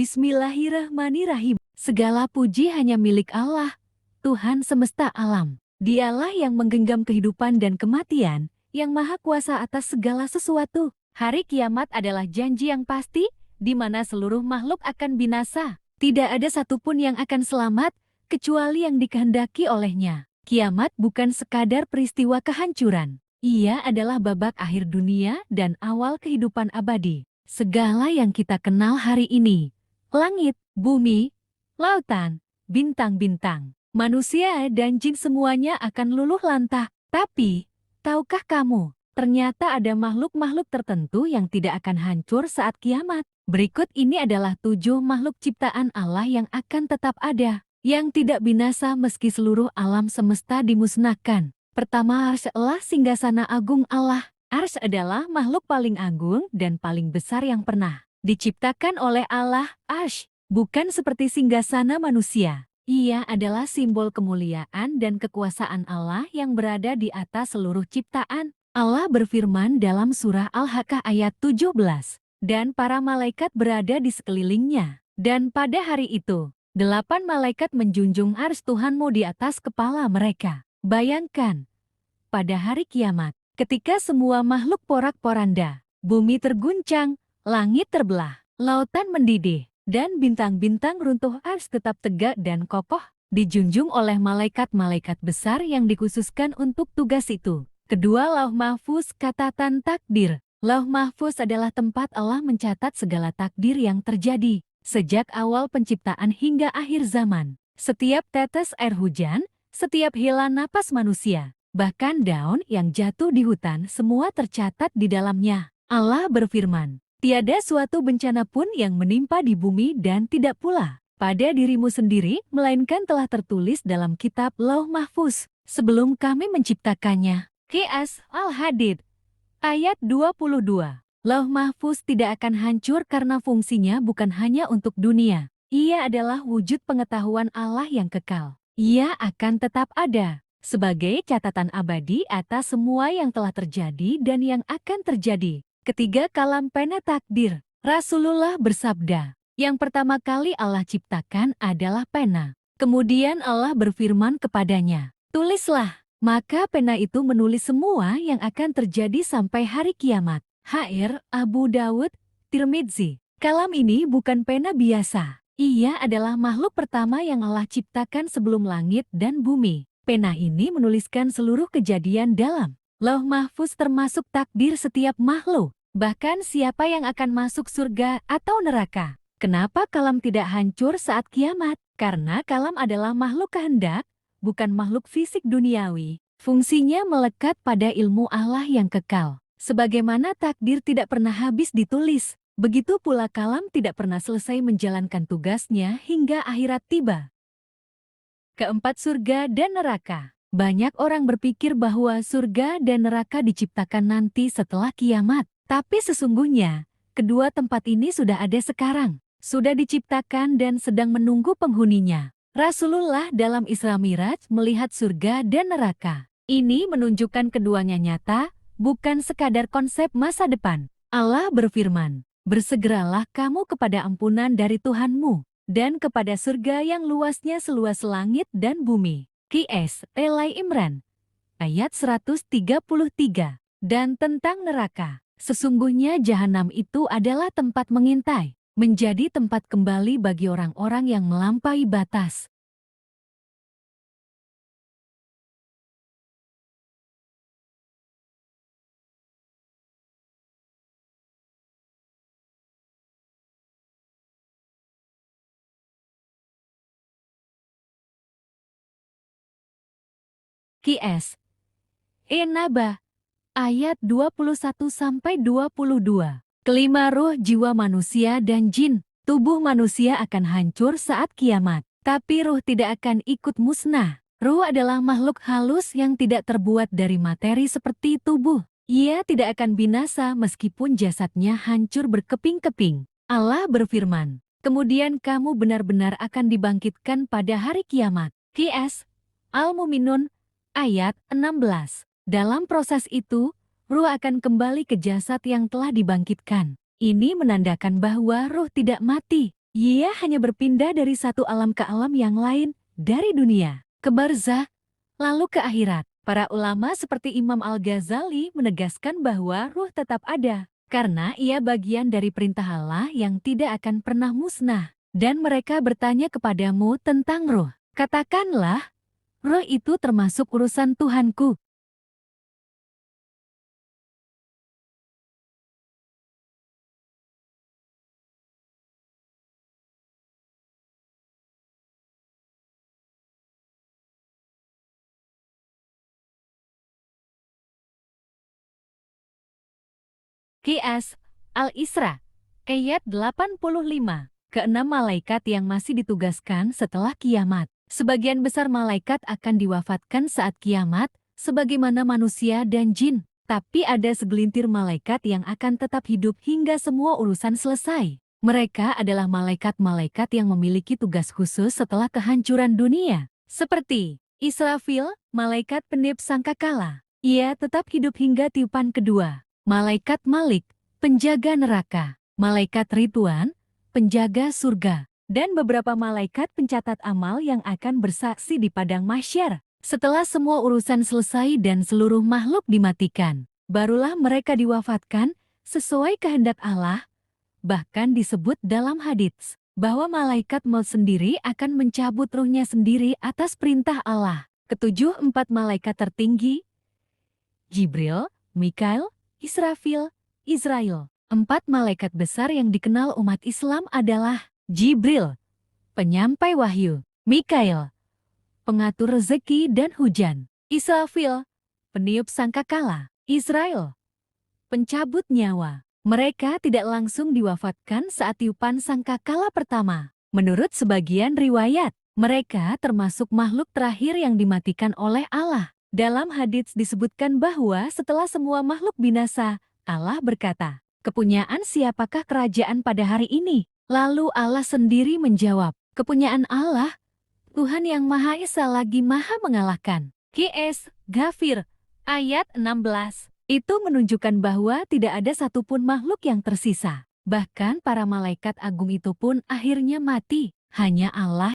Bismillahirrahmanirrahim. Segala puji hanya milik Allah, Tuhan semesta alam. Dialah yang menggenggam kehidupan dan kematian, yang maha kuasa atas segala sesuatu. Hari kiamat adalah janji yang pasti, di mana seluruh makhluk akan binasa. Tidak ada satupun yang akan selamat, kecuali yang dikehendaki olehnya. Kiamat bukan sekadar peristiwa kehancuran. Ia adalah babak akhir dunia dan awal kehidupan abadi. Segala yang kita kenal hari ini, langit, bumi, lautan, bintang-bintang, manusia dan jin semuanya akan luluh lantah. Tapi, tahukah kamu, ternyata ada makhluk-makhluk tertentu yang tidak akan hancur saat kiamat. Berikut ini adalah 7 makhluk ciptaan Allah yang akan tetap ada, yang tidak binasa meski seluruh alam semesta dimusnahkan. Pertama, Arsy adalah singgasana agung Allah. Arsy adalah makhluk paling agung dan paling besar yang pernah diciptakan oleh Allah. Arsy bukan seperti singgasana manusia. Ia adalah simbol kemuliaan dan kekuasaan Allah yang berada di atas seluruh ciptaan. Allah berfirman dalam surah Al-Haqqah ayat 17, dan para malaikat berada di sekelilingnya. Dan pada hari itu, 8 malaikat menjunjung arsy Tuhanmu di atas kepala mereka. Bayangkan, pada hari kiamat, ketika semua makhluk porak-poranda, bumi terguncang, langit terbelah, lautan mendidih, dan bintang-bintang runtuh, arsy tetap tegak dan kokoh, dijunjung oleh malaikat-malaikat besar yang dikhususkan untuk tugas itu. Kedua, Lauh Mahfuz, catatan takdir. Lauh Mahfuz adalah tempat Allah mencatat segala takdir yang terjadi, sejak awal penciptaan hingga akhir zaman. Setiap tetes air hujan, setiap hela napas manusia, bahkan daun yang jatuh di hutan, semua tercatat di dalamnya. Allah berfirman, tiada suatu bencana pun yang menimpa di bumi dan tidak pula pada dirimu sendiri, melainkan telah tertulis dalam kitab Lauh Mahfuz sebelum kami menciptakannya. Qiyas Al-Hadid ayat 22. Lauh Mahfuz tidak akan hancur karena fungsinya bukan hanya untuk dunia. Ia adalah wujud pengetahuan Allah yang kekal. Ia akan tetap ada sebagai catatan abadi atas semua yang telah terjadi dan yang akan terjadi. Ketiga, kalam pena takdir. Rasulullah bersabda, yang pertama kali Allah ciptakan adalah pena. Kemudian Allah berfirman kepadanya, tulislah. Maka pena itu menulis semua yang akan terjadi sampai hari kiamat. H.R. Abu Dawud, Tirmidzi. Kalam ini bukan pena biasa. Ia adalah makhluk pertama yang Allah ciptakan sebelum langit dan bumi. Pena ini menuliskan seluruh kejadian dalam Lauh Mahfuz termasuk takdir setiap makhluk. Bahkan siapa yang akan masuk surga atau neraka. Kenapa kalam tidak hancur saat kiamat? Karena kalam adalah makhluk kehendak, bukan makhluk fisik duniawi. Fungsinya melekat pada ilmu Allah yang kekal. Sebagaimana takdir tidak pernah habis ditulis, begitu pula kalam tidak pernah selesai menjalankan tugasnya hingga akhirat tiba. Keempat, surga dan neraka. Banyak orang berpikir bahwa surga dan neraka diciptakan nanti setelah kiamat. Tapi sesungguhnya, kedua tempat ini sudah ada sekarang. Sudah diciptakan dan sedang menunggu penghuninya. Rasulullah dalam Isra Miraj melihat surga dan neraka. Ini menunjukkan keduanya nyata, bukan sekadar konsep masa depan. Allah berfirman, bersegeralah kamu kepada ampunan dari Tuhanmu, dan kepada surga yang luasnya seluas langit dan bumi. Qiyas Al Imran ayat 133. Dan tentang neraka, sesungguhnya jahanam itu adalah tempat mengintai, menjadi tempat kembali bagi orang-orang yang melampaui batas. Qiyas An-Naba ayat 21-22. Kelima, ruh, jiwa manusia dan jin. Tubuh manusia akan hancur saat kiamat, tapi ruh tidak akan ikut musnah. Ruh adalah makhluk halus yang tidak terbuat dari materi seperti tubuh. Ia tidak akan binasa meskipun jasadnya hancur berkeping-keping. Allah berfirman, kemudian kamu benar-benar akan dibangkitkan pada hari kiamat. Qiyas Al-Mu'minun ayat 16. Dalam proses itu, ruh akan kembali ke jasad yang telah dibangkitkan. Ini menandakan bahwa ruh tidak mati. Ia hanya berpindah dari satu alam ke alam yang lain, dari dunia ke barzakh, lalu ke akhirat. Para ulama seperti Imam Al-Ghazali menegaskan bahwa ruh tetap ada, karena ia bagian dari perintah Allah yang tidak akan pernah musnah. Dan mereka bertanya kepadamu tentang ruh. Katakanlah, ruh itu termasuk urusan Tuhanku. Qiyas Al-Isra, ayat 85. Keenam malaikat yang masih ditugaskan setelah kiamat. Sebagian besar malaikat akan diwafatkan saat kiamat, sebagaimana manusia dan jin. Tapi ada segelintir malaikat yang akan tetap hidup hingga semua urusan selesai. Mereka adalah malaikat-malaikat yang memiliki tugas khusus setelah kehancuran dunia. Seperti Israfil, malaikat peniup sangkakala. Ia tetap hidup hingga tiupan kedua. Malaikat Malik, penjaga neraka. Malaikat Ridwan, penjaga surga. Dan beberapa malaikat pencatat amal yang akan bersaksi di padang mahsyar. Setelah semua urusan selesai dan seluruh makhluk dimatikan, barulah mereka diwafatkan sesuai kehendak Allah. Bahkan disebut dalam hadits bahwa malaikat maut sendiri akan mencabut ruhnya sendiri atas perintah Allah. Ketujuh empat malaikat tertinggi, Jibril, Mikail, Israfil, Israel. Empat malaikat besar yang dikenal umat Islam adalah Jibril, penyampai wahyu; Mikail, pengatur rezeki dan hujan; Israfil, peniup sangkakala; Israel, pencabut nyawa. Mereka tidak langsung diwafatkan saat tiupan sangkakala pertama. Menurut sebagian riwayat, mereka termasuk makhluk terakhir yang dimatikan oleh Allah. Dalam hadits disebutkan bahwa setelah semua makhluk binasa, Allah berkata, "Kepunyaan siapakah kerajaan pada hari ini?" Lalu Allah sendiri menjawab, "Kepunyaan Allah, Tuhan yang Maha Esa lagi Maha mengalahkan." Qiyas Ghafir, ayat 16. Itu menunjukkan bahwa tidak ada satupun makhluk yang tersisa. Bahkan para malaikat agung itu pun akhirnya mati. Hanya Allah